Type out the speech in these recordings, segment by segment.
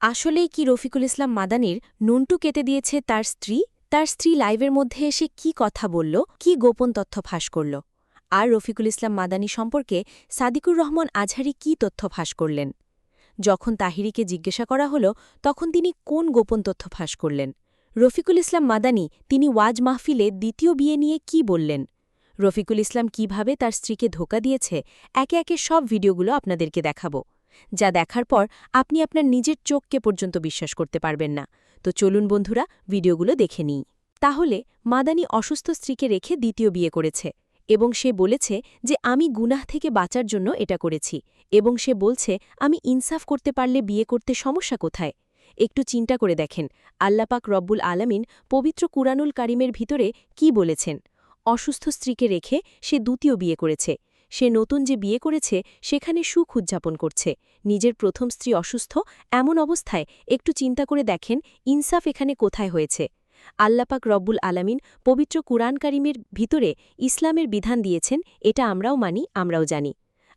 আসলেই কি রফিকুল ইসলাম মাদানির নুনটু কেটে দিয়েছে তার স্ত্রী লাইভের মধ্যে এসে কি কথা বলল, কি গোপন তথ্য ফাঁস করল? আর রফিকুল ইসলাম মাদানি সম্পর্কে সাদিকুর রহমান আজহারি কি তথ্য ফাঁস করলেন? যখন তাহিরিকে জিজ্ঞাসা করা হল তখন তিনি কোন গোপন তথ্য ফাঁস করলেন? রফিকুল ইসলাম মাদানি তিনি ওয়াজ মাহফিলে দ্বিতীয় বিয়ে নিয়ে কি বললেন? রফিকুল ইসলাম কিভাবে তার স্ত্রীকে ধোঁকা দিয়েছে, একে একে সব ভিডিওগুলো আপনাদেরকে দেখাবো, যা দেখার পর আপনি আপনার নিজের চোখকে পর্যন্ত বিশ্বাস করতে পারবেন না। তো চলুন বন্ধুরা, ভিডিওগুলো দেখে নিই। তাহলে মাদানি অসুস্থ স্ত্রীকে রেখে দ্বিতীয় বিয়ে করেছে এবং সে বলেছে যে আমি গুনাহ থেকে বাঁচার জন্য এটা করেছি, এবং সে বলছে আমি ইনসাফ করতে পারলে বিয়ে করতে সমস্যা কোথায়? একটু চিন্তা করে দেখেন, আল্লাপাক রব্বুল আলামিন পবিত্র কুরআনুল কারিমের ভিতরে কি বলেছেন? অসুস্থ স্ত্রীকে রেখে সে দ্বিতীয় বিয়ে করেছে। সে নতুন যে বিয়ে করেছে সেখানে সুখ উদযাপন করছে। নিজের প্রথম স্ত্রী অসুস্থ, এমন অবস্থায় একটু চিন্তা করে দেখেন ইনসাফ এখানে কোথায় হয়েছে? আল্লাপাক রব্বুল আলামিন পবিত্র কুরআন কারিমের ভিতরে ইসলামের বিধান দিয়েছেন, এটা আমরাও মানি, আমরাও জানি।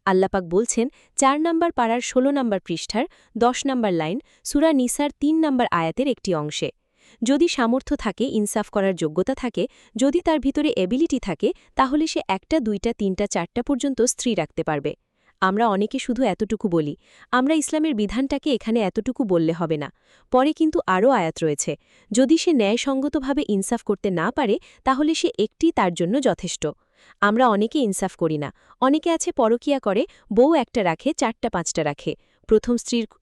আল্লাপাক বলছেন ৪ নম্বর পাড়ার ১৬ নম্বর পৃষ্ঠার ১০ নম্বর লাইন, সূরা নিসার ৩ নম্বর আয়াতের একটি অংশে, যদি সামর্থ্য থাকে, ইনসাফ করার যোগ্যতা থাকে, যদি তার ভিতরে এবিলিটি থাকে, তাহলে সে ১টা ২টা ৩টা ৪টা পর্যন্ত স্ত্রী রাখতে পারবে। আমরা অনেকে শুধু এতটুকু বলি, আমরা ইসলামের বিধানটাকে এখানে এতটুকু বললে হবে না। পরে কিন্তু আরও আয়াত রয়েছে, যদি সে ন্যায়সঙ্গতভাবে ইনসাফ করতে না পারে তাহলে সে একটি তার জন্য যথেষ্ট। আমরা অনেকে ইনসাফ করি না। অনেকে আছে পরকিয়া করে, বউ একটা রাখে, ৪টা ৫টা রাখে। প্রথম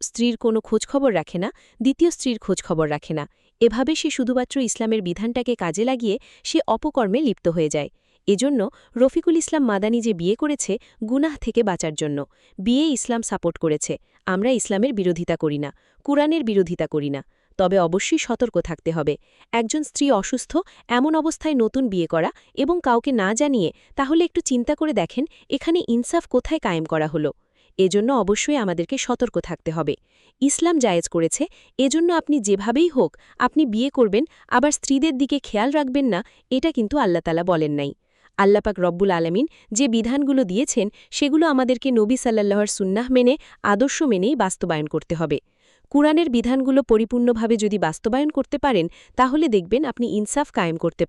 স্ত্রীর কোনো খোঁজখবর রাখে না, দ্বিতীয় স্ত্রীর খোঁজখবর রাখে না। এভাবে সে শুধুমাত্র ইসলামের বিধানটাকে কাজে লাগিয়ে সে অপকর্মে লিপ্ত হয়ে যায়। এজন্য রফিকুল ইসলাম মাদানি যে বিয়ে করেছে গুনাহ থেকে বাঁচার জন্য, বিয়ে ইসলাম সাপোর্ট করেছে। আমরা ইসলামের বিরোধিতা করি না, কুরআনের বিরোধিতা করি না। তবে অবশ্যই সতর্ক থাকতে হবে। একজন স্ত্রী অসুস্থ, এমন অবস্থায় নতুন বিয়ে করা এবং কাউকে না জানিয়ে, তাহলে একটু চিন্তা করে দেখেন এখানে ইনসাফ কোথায় কায়েম করা হলো? এজন্য অবশ্যই আমাদেরকে সতর্ক থাকতে হবে। ইসলাম জায়েজ করেছে, এজন্য আপনি যেভাবেই হোক আপনি বিয়ে করবেন, আবার স্ত্রীদের দিকে খেয়াল রাখবেন না, এটা কিন্তু আল্লাহ তাআলা বলেন নাই। আল্লাপাক রব্বুল আলামিন যে বিধানগুলো দিয়েছেন সেগুলো আমাদেরকে নবী সাল্লাল্লাহর সুন্নাহ মেনে, আদর্শ মেনেই বাস্তবায়ন করতে হবে। কুরআনের বিধানগুলো পরিপূর্ণভাবে যদি বাস্তবায়ন করতে পারেন, তাহলে দেখবেন আপনি ইনসাফ কায়েম করতে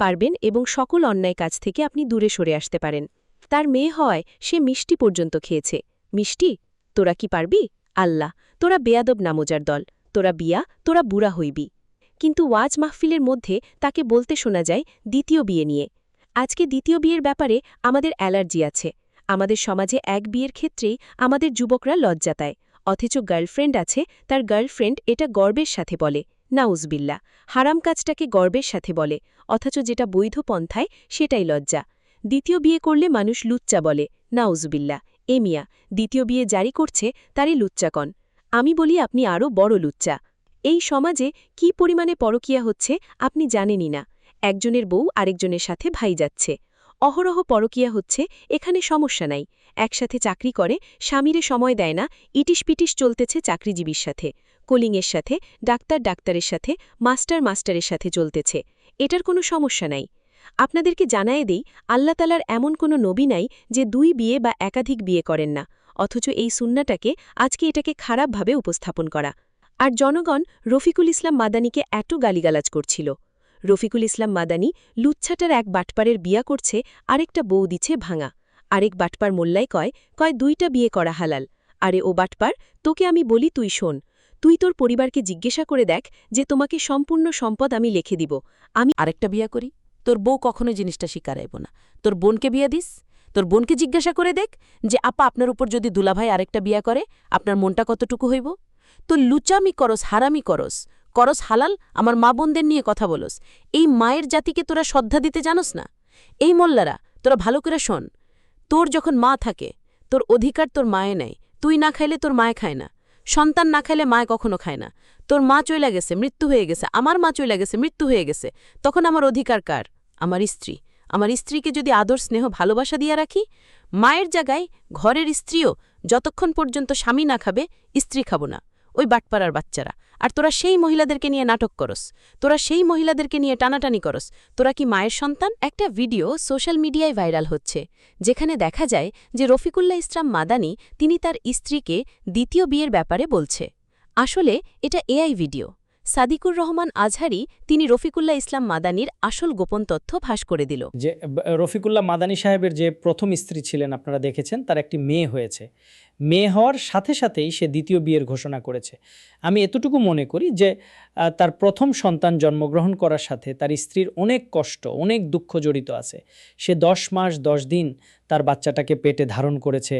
পারবেন এবং সকল অন্যায় কাজ থেকে আপনি দূরে সরে আসতে পারেন। তার মেয়ে হওয়ায় সে মিষ্টি পর্যন্ত খেয়েছে। মিষ্টি? তোরা কি পারবি? আল্লাহ, তোরা বেয়াদব নামোজার দল, তোরা তোরা বুড়া হইবি। কিন্তু ওয়াজ মাহফিলের মধ্যে তাকে বলতে শোনা যায় দ্বিতীয় বিয়ে নিয়ে। আজকে দ্বিতীয় বিয়ের ব্যাপারে আমাদের অ্যালার্জি আছে। আমাদের সমাজে এক বিয়ের ক্ষেত্রেই আমাদের যুবকরা লজ্জা পায়, অথচ গার্লফ্রেন্ড আছে, তার গার্লফ্রেন্ড এটা গর্বের সাথে বলে। নাউজবিল্লা, হারাম কাজটাকে গর্বের সাথে বলে, অথচ যেটা বৈধ পন্থায় সেটাই লজ্জা। দ্বিতীয় বিয়ে করলে মানুষ লুচ্চা বলে। নাউজবিল্লা, এ মিয়া, দ্বিতীয় বিয়ে জারি করছে তারই লুচ্চাকন। আমি বলি আপনি আরও বড় লুচ্চা। এই সমাজে কি পরিমাণে পরকীয়া হচ্ছে আপনি জানেনই না। একজনের বউ আরেকজনের সাথে ভাই যাচ্ছে, অহরহ পরকীয়া হচ্ছে, এখানে সমস্যা নাই। একসাথে চাকরি করে, স্বামীরে সময় দেয় না, ইটিস-পিটিস চলতেছে চাকরিজীবীর সাথে, কলিংয়ের সাথে, ডাক্তারের সাথে, মাস্টারের সাথে চলতেছে, এটার কোনো সমস্যা নাই। আপনাদেরকে জানায়ে দেই, আল্লাহ তাআলার এমন কোনো নবী নাই যে ২ বিয়ে বা একাধিক বিয়ে করেন না, অথচ এই সুন্নাটাকে আজকে এটাকে খারাপভাবে উপস্থাপন করা। আর জনগণ রফিকুল ইসলাম মাদানিকে এত গালিগালাজ করছিল। রফিকুল ইসলাম মাদানি লুচ্ছাটার এক বাটপারের বিয়া করছে, আরেকটা বউ দিচ্ছে ভাঙা। আরেক বাটপার মোল্লাই কয় ২টা বিয়ে করা হালাল। আরে ও বাটপার, তোকে আমি বলি তুই শোন, তুই তোর পরিবারকে জিজ্ঞাসা করে দেখ যে তোমাকে সম্পূর্ণ সম্পদ আমি লিখে দিব, আমি আরেকটা বিয়া করি, তোর বউ কখনো জিনিসটা স্বীকারাইব না। তোর বোনকে বিয়া দিস, তোর বোনকে জিজ্ঞাসা করে দেখ যে আপা আপনার উপর যদি দুলাভাই আরেকটা বিয়া করে আপনার মনটা কতটুকু হইব। তোর লুচামি করস, হারামি করস হালাল, আমার মা বোনদের নিয়ে কথা বলস। এই মায়ের জাতিকে তোরা শ্রদ্ধা দিতে জানোস না? এই মোল্লারা, তোরা ভালো করে শোন, তোর যখন মা থাকে তোর অধিকার তোর মায়ে নেয়। তুই না খাইলে তোর মায়ে খায় না, সন্তান না খাইলে মায়ে কখনো খায় না। তোর মা চইলা গেছে, মৃত্যু হয়ে গেছে, আমার মা চইলা গেছে, মৃত্যু হয়ে গেছে, তখন আমার অধিকার কার? আমার স্ত্রী। আমার স্ত্রীকে যদি আদর স্নেহ ভালোবাসা দিয়া রাখি, মায়ের জায়গায় ঘরের স্ত্রীও যতক্ষণ পর্যন্ত স্বামী না খাবে স্ত্রী খাবো না। ওই বাটপাড়ার বাচ্চারা, আর তোরা সেই মহিলাদেরকে নিয়ে নাটক করস, তোরা সেই মহিলাদেরকে নিয়ে টানাটানি করস। তোরা কি মায়ের সন্তান? একটা ভিডিও সোশ্যাল মিডিয়ায় ভাইরাল হচ্ছে, যেখানে দেখা যায় যে রফিকুল্লাহ ইসলাম মাদানি তিনি তার স্ত্রীকে দ্বিতীয় বিয়ের ব্যাপারে বলছে। আসলে এটা এআই ভিডিও। সাদিকুর রহমান আজহারি তিনি রফিকুল্লাহ ইসলাম মাদানির আসল গোপন তথ্য ফাঁস করে দিল। যে রফিকুল্লাহ মাদানী সাহেবের যে প্রথম স্ত্রী ছিলেন আপনারা দেখেছেন, তার একটি মেয়ে হয়েছে। মেয়ে হওয়ার সাথে সাথেই সে দ্বিতীয় বিয়ের ঘোষণা করেছে। আমি এতটুকু মনে করি যে তার প্রথম সন্তান জন্মগ্রহণ করার সাথে তার স্ত্রীর অনেক কষ্ট, অনেক দুঃখ জড়িত আছে। সে 10 মাস 10 দিন তার বাচ্চাটাকে পেটে ধারণ করেছে।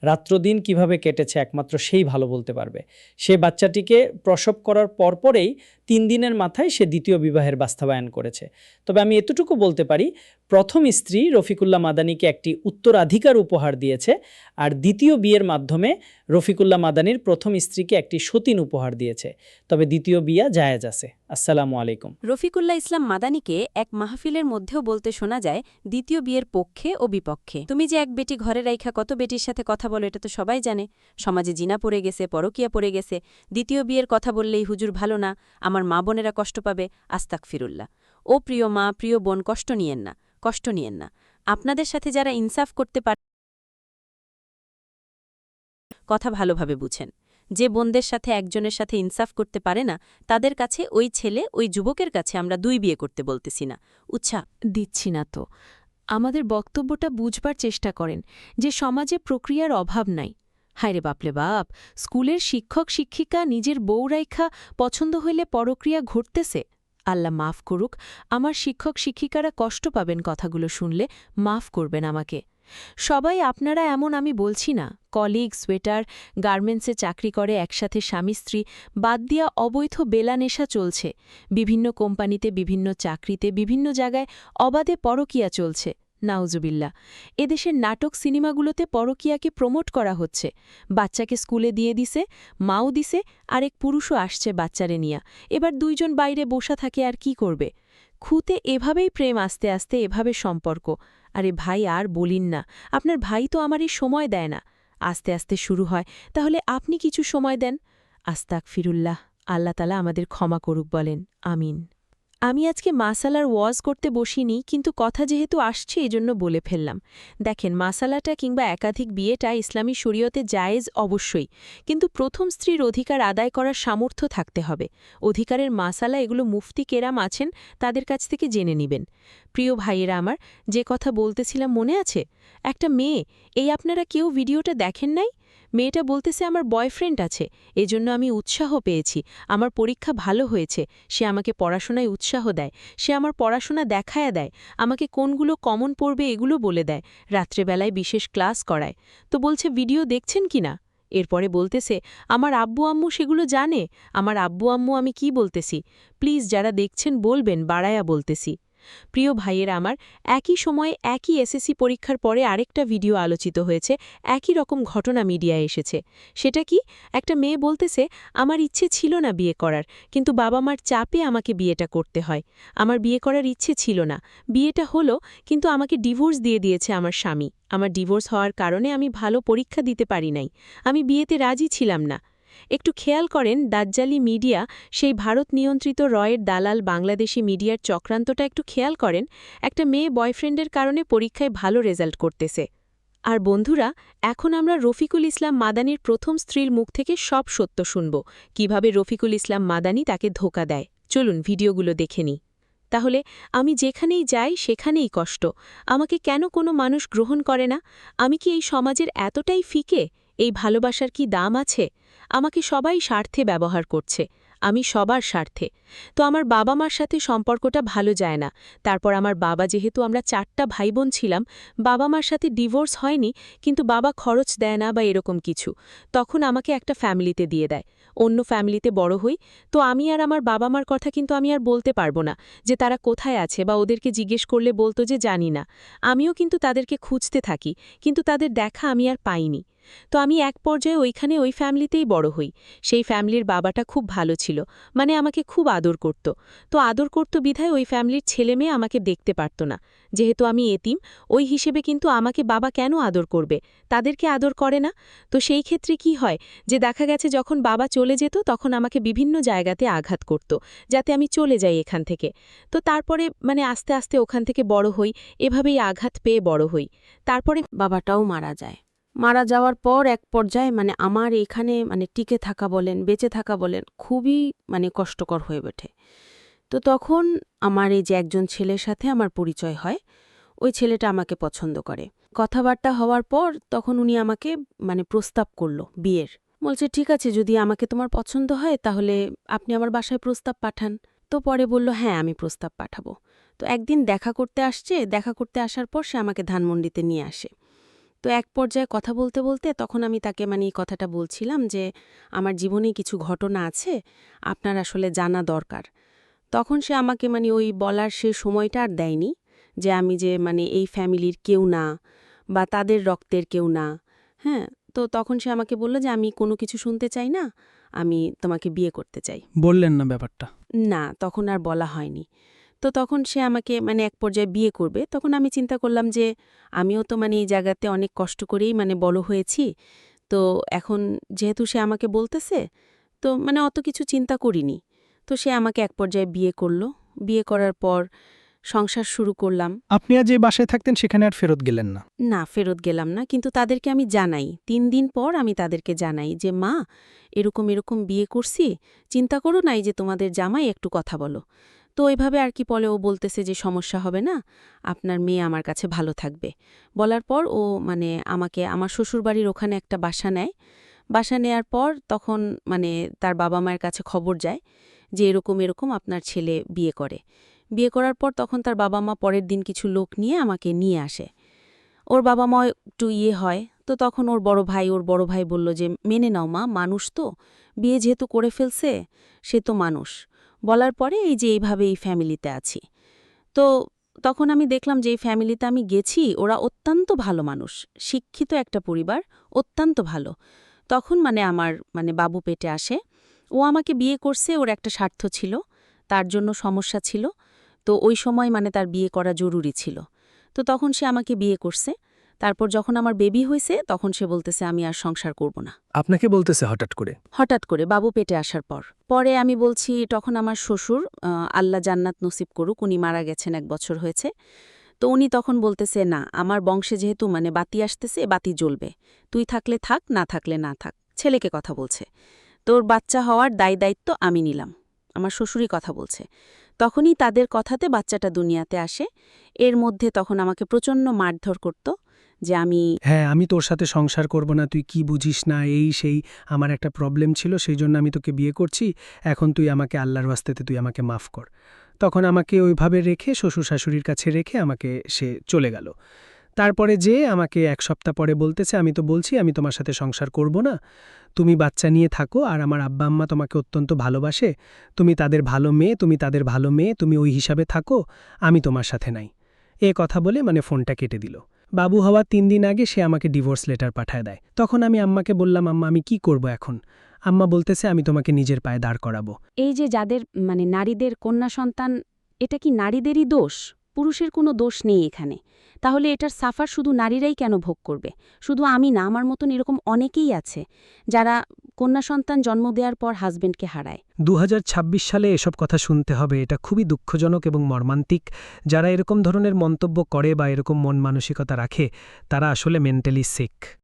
রাত্রদিন কিভাবে কেটেছে একমাত্র সেই ভালো বলতে পারবে। সে বাচ্চাটিকে প্রসব করার পরপরেই 3 দিনের মাথায় সে দ্বিতীয় বিবাহের বাস্তবায়ন করেছে। তবে আমি এতটুকু বলতে পারি, প্রথম স্ত্রী রফিকুল্লাহ মাদানীকে একটি উত্তরাধিকার উপহার দিয়েছে, আর দ্বিতীয় বিয়ের মাধ্যমে রফিকুল্লাহ মাদানীর প্রথম স্ত্রীকে একটি সতীন উপহার দিয়েছে। তবে দ্বিতীয় বিয়া জায়েজ আছে। আসসালামু আলাইকুম। রফিকুল্লাহ ইসলাম মাদানিকে এক মাহফিলের মধ্যেও বলতে শোনা যায় দ্বিতীয় বিয়ের পক্ষে ও বিপক্ষে। তুমি যে এক বেটি ঘরে রাইখা কত বেটির সাথে কথা বলো এটা তো সবাই জানে। সমাজে জিনা পড়ে গেছে, পরকিয়া পড়ে গেছে। দ্বিতীয় বিয়ের কথা বললেই হুজুর ভালো না, আমার মা বোনেরা কষ্ট পাবে। আস্তাগফিরুল্লাহ। ও প্রিয় মা, প্রিয় বোন, কষ্ট নিয়েন না, কষ্ট নিয়েন না। আপনাদের সাথে যারা ইনসাফ করতে পারে কথা ভালোভাবে বুঝেন। যে বোনদের সাথে একজনের সাথে ইনসাফ করতে পারে না, তাদের কাছে ওই ছেলে, ওই যুবকের কাছে আমরা 2 বিয়ে করতে বলতেছি না। দিচ্ছি না তো। আমাদের বক্তব্যটা বুঝবার চেষ্টা করেন যে সমাজে প্রক্রিয়ার অভাব নাই। হায়রে বাপলে বাপ, স্কুলের শিক্ষক শিক্ষিকা নিজের বউ রাইখা পছন্দ হইলে পরক্রিয়া ঘটতেছে। আল্লাহ মাফ করুক, আমার শিক্ষক শিক্ষিকারা কষ্ট পাবেন কথাগুলো শুনলে, মাফ করবেন আমাকে। সবাই আপনারা এমন আমি বলছি না। কলিগ, সোয়েটার, গার্মেন্টসে চাকরি করে একসাথে স্বামী স্ত্রী, বাদ দিয়া অবৈধ বেলা নেশা চলছে। বিভিন্ন কোম্পানিতে, বিভিন্ন চাকরিতে, বিভিন্ন জায়গায় অবাধে পরকিয়া চলছে। নাউজুবিল্লাহ। এদেশের নাটক সিনেমাগুলোতে পরকিয়াকে প্রমোট করা হচ্ছে। বাচ্চাকে স্কুলে দিয়ে দিছে, মাও দিছে, আরেক পুরুষও আসছে বাচ্চারে নিয়া। এবার 2 জন বাইরে বসা থাকে, আর কি করবে? খুঁতে এভাবেই প্রেম, আস্তে আস্তে এভাবে সম্পর্ক। আরে ভাই আর বলিন না, আপনার ভাই তো আমারই সময় দেয় না। আস্তে আস্তে শুরু হয়, তাহলে আপনি কিছু সময় দেন। আস্তাগফিরুল্লাহ। আল্লাহ তাআলা আমাদের ক্ষমা করুক বলেন, আমিন। আমি আজকে মাসালার ওয়াজ করতে বসিনি, কিন্তু কথা যেহেতু আসছে এজন্য বলে ফেললাম। দেখেন, মাসালাটা কিংবা একাধিক বিয়েটা ইসলামী শরীয়তে জায়েজ অবশ্যই, কিন্তু প্রথম স্ত্রীর অধিকার আদায় করার সামর্থ্য থাকতে হবে। অধিকারের মাসালা এগুলো মুফতি কেরাম আছেন, তাদের কাছ থেকে জেনে নিবেন। প্রিয় ভাইয়েরা আমার, যে কথা বলতেছিলাম মনে আছে? একটা মেয়ে, এই আপনারা কেউ ভিডিওটা দেখেন নাই? মেয়েটা বলতেছে আমার বয়ফ্রেন্ড আছে, এজন্য আমি উৎসাহ পেয়েছি, আমার পরীক্ষা ভালো হয়েছে, সে আমাকে পড়াশোনায় উৎসাহ দেয়, সে আমার পড়াশোনা দেখায়া দেয়, আমাকে কোনগুলো কমন পড়বে এগুলো বলে দেয়, রাত্রেবেলায় বিশেষ ক্লাস করায়। তো বলছে ভিডিও দেখছেন কি না? এরপরে বলতেছে আমার আব্বু আম্মু সেগুলো জানে। আমার আব্বু আম্মু আমি কি বলতেছি? প্লিজ যারা দেখছেন বলবেন, বাড়ায়া বলতেছি। প্রিয় ভাইয়েরা আমার, একই সময়ে একই এসএসসি পরীক্ষার পরে আরেকটা ভিডিও আলোচিত হয়েছে, একই রকম ঘটনা মিডিয়ায় এসেছে। সেটা কি? একটা মেয়ে বলতেছে আমার ইচ্ছে ছিল না বিয়ে করার, কিন্তু বাবা মার চাপে আমাকে বিয়েটা করতে হয়। আমার বিয়ে করার ইচ্ছে ছিল না, বিয়েটা হলো, কিন্তু আমাকে ডিভোর্স দিয়ে দিয়েছে আমার স্বামী। আমার ডিভোর্স হওয়ার কারণে আমি ভালো পরীক্ষা দিতে পারি নাই, আমি বিয়েতে রাজি ছিলাম না। একটু খেয়াল করেন, দাজ্জালি মিডিয়া, সেই ভারত নিয়ন্ত্রিত রয়ের দালাল বাংলাদেশি মিডিয়ার চক্রান্তটা একটু খেয়াল করেন। একটা মেয়ে বয়ফ্রেন্ডের কারণে পরীক্ষায় ভালো রেজাল্ট করতেছে। আর বন্ধুরা, এখন আমরা রফিকুল ইসলাম মাদানির প্রথম স্ত্রীর মুখ থেকে সব সত্য শুনব, কিভাবে রফিকুল ইসলাম মাদানি তাকে ধোঁকা দেয়। চলুন ভিডিওগুলো দেখে নিই। তাহলে আমি যেখানেই যাই সেখানেই কষ্ট। আমাকে কেন কোনো মানুষ গ্রহণ করে না? আমি কি এই সমাজের এতটাই ফিকে? এই ভালোবাসার কি দাম আছে? আমাকে সবাই স্বার্থে ব্যবহার করছে, আমি সবার স্বার্থে। তো আমার বাবা মার সাথে সম্পর্কটা ভালো যায় না। তারপর আমার বাবা, যেহেতু আমরা 4টা ভাই বোন ছিলাম, বাবা মার সাথে ডিভোর্স হয়নি, কিন্তু বাবা খরচ দেয় না বা এরকম কিছু। তখন আমাকে একটা ফ্যামিলিতে দিয়ে দেয়, অন্য ফ্যামিলিতে বড় হই। তো আমি আর আমার বাবা মার কথা কিন্তু আমি আর বলতে পারবো না যে তারা কোথায় আছে, বা ওদেরকে জিজ্ঞেস করলে বলতো যে জানি না। আমিও কিন্তু তাদেরকে খুঁজতে থাকি, কিন্তু তাদের দেখা আমি আর পাইনি। তো আমি এক পর্যায়ে ওই ফ্যামিলিতেই বড় হই। সেই ফ্যামিলির বাবাটা খুব ভালো ছিল, মানে আমাকে খুব আদর করত। তো আদর করত বিধায় ওই ফ্যামিলির ছেলে মেয়ে আমাকে দেখতে পারত না। যেহেতু আমি এতিম, ওই হিসেবে কিন্তু আমাকে বাবা কেন আদর করবে? তাদেরকে আদর করে না। তো সেই ক্ষেত্রে কি হয়, যে দেখা গেছে যখন বাবা চলে যেত তখন আমাকে বিভিন্ন জায়গাতে আঘাত করত, যাতে আমি চলে যাই এখান থেকে। তো তারপরে আস্তে আস্তে ওখান থেকে বড় হই, এভাবেই আঘাত পেয়ে বড় হই। তারপরে বাবাটাও মারা যায়। মারা যাওয়ার পর এক পর্যায়ে আমার এখানে টিকে থাকা বলেন, বেঁচে থাকা বলেন, খুবই কষ্টকর হয়ে ওঠে। তো তখন আমার এই যে একজন ছেলের সাথে আমার পরিচয় হয়, ওই ছেলেটা আমাকে পছন্দ করে। কথাবার্তা হওয়ার পর তখন উনি আমাকে প্রস্তাব করল বিয়ের। বলছে, ঠিক আছে, যদি আমাকে তোমার পছন্দ হয় তাহলে আপনি আমার বাসায় প্রস্তাব পাঠান। তো পরে বলল, হ্যাঁ, আমি প্রস্তাব পাঠাবো। তো একদিন দেখা করতে আসছে, দেখা করতে আসার পর সে আমাকে ধানমন্ডিতে নিয়ে আসে। তো এক পর্যায়ে কথা বলতে বলতে তখন আমি তাকে এই কথাটা বলছিলাম যে আমার জীবনে কিছু ঘটনা আছে, আপনার আসলে জানা দরকার। তখন সে আমাকে ওই বলার সে সময়টা আর দেয়নি যে আমি যে এই ফ্যামিলির কেউ না বা তাদের রক্তের কেউ না। হ্যাঁ, তো তখন সে আমাকে বলল যে আমি কোনো কিছু শুনতে চাই না, আমি তোমাকে বিয়ে করতে চাই। বললেন না ব্যাপারটা? না, তখন আর বলা হয়নি। তো তখন সে আমাকে এক পর্যায়ে বিয়ে করবে। তখন আমি চিন্তা করলাম যে আমিও তো এই জায়গাতে অনেক কষ্ট করেই বড় হয়েছি। তো এখন যেহেতু সে আমাকে বলতেছে, তো অত কিছু চিন্তা করিনি। তো সে আমাকে এক পর্যায়ে বিয়ে করল। বিয়ে করার পর সংসার শুরু করলাম। আপনি আজ যে বাসায় থাকতেন সেখানে আর ফেরত গেলেন না? না, ফেরত গেলাম না, কিন্তু তাদেরকে আমি জানাই। ৩ দিন পর আমি তাদেরকে জানাই যে মা, এরকম এরকম বিয়ে করছি, চিন্তা করো নাই যে তোমাদের জামাই, একটু কথা বলো। তো ওইভাবে আর কি বলে, ও বলতেছে যে সমস্যা হবে না, আপনার মেয়ে আমার কাছে ভালো থাকবে। বলার পর ও আমাকে আমার শ্বশুরবাড়ির ওখানে একটা বাসা নেয়। বাসা নেয়ার পর তখন তার বাবা মায়ের কাছে খবর যায় যে এরকম এরকম আপনার ছেলে বিয়ে করে। বিয়ে করার পর তখন তার বাবা মা পরের দিন কিছু লোক নিয়ে আমাকে নিয়ে আসে। ওর বাবা মা একটু হয়, তো তখন ওর বড় ভাই বলল যে মেনে নাও মা, মানুষ তো, বিয়ে যেহেতু করে ফেলছে, সে তো মানুষ। বলার পরে এই যে এইভাবে এই ফ্যামিলিতে আছি। তো তখন আমি দেখলাম যে এই ফ্যামিলিতে আমি গেছি, ওরা অত্যন্ত ভালো মানুষ, শিক্ষিত একটা পরিবার, অত্যন্ত ভালো। তখন আমার বাবু পেটে আসে। ও আমাকে বিয়ে করছে, ওর একটা স্বার্থ ছিল, তার জন্য সমস্যা ছিল। তো ওই সময় তার বিয়ে করা জরুরি ছিল। তো তখন সে আমাকে বিয়ে করছে। তারপর যখন আমার বেবি হয়েছে তখন সে বলতেছে আমি আর সংসার করব না। আপনাকে বলতেছে হঠাৎ করে? হঠাৎ করে, বাবু পেটে আসার পর। পরে আমি বলছি, তখন আমার শ্বশুর, আল্লাহ জান্নাত নসিব করুক, উনি মারা গেছেন 1 বছর হয়েছে। তো উনি তখন বলতেছে, না, আমার বংশে যেহেতু বাতি আসতেছে, বাতি জ্বলবে, তুই থাকলে থাক, না থাকলে না থাক। ছেলেকে কথা বলছে। তোর বাচ্চা হওয়ার দায়িত্ব আমি নিলাম। আমার শ্বশুরই কথা বলছে। তখনই তাদের কথাতে বাচ্চাটা দুনিয়াতে আসে। এর মধ্যে তখন আমাকে প্রচণ্ড মারধর করত যে হ্যাঁ, আমি তোর সাথে সংসার করব না, তুই কি বুঝিস না, এই সেই, আমার একটা প্রবলেম ছিল, সেই জন্য আমি তোকে বিয়ে করছি, এখন তুই আমাকে আল্লাহর ওয়াস্তেতে তুই আমাকে মাফ কর। তখন আমাকে ওইভাবে রেখে, শ্বশুর শাশুড়ির কাছে রেখে আমাকে সে চলে গেল। তারপরে যে আমাকে 1 সপ্তাহ পরে বলতেছে, আমি তো বলছি আমি তোমার সাথে সংসার করব না, তুমি বাচ্চা নিয়ে থাকো, আর আমার আব্বা আম্মা তোমাকে অত্যন্ত ভালোবাসে, তুমি তাদের ভালো মেয়ে, তুমি ওই হিসাবে থাকো, আমি তোমার সাথে নাই। এ কথা বলে ফোনটা কেটে দিল। বাবু হওয়ার 3 দিন আগে সে আমাকে ডিভোর্স লেটার পাঠায় দেয়। তখন আমি আম্মাকে বললাম, আম্মা আমি কি করব এখন? আম্মা বলতেছে, আমি তোমাকে নিজের পায়ে দাঁড় করাবো। এই যে যাদের নারীদের কন্যা সন্তান, এটা কি নারীদেরই দোষ? পুরুষের কোনো দোষ নেই এখানে। তাহলে এটার সাফার শুধু নারীরাই কেন ভোগ করবে? শুধু আমি না, আমার মতন এরকম অনেকেই আছে যারা কন্যা সন্তান জন্ম দেওয়ার পর হাজবেন্ডকে হারায়। 2026 সালে এসব কথা শুনতে হবে, এটা খুবই দুঃখজনক এবং মর্মান্তিক। যারা এরকম ধরনের মন্তব্য করে বা এরকম মন মানসিকতা রাখে, তারা আসলে মেন্টালি সিক।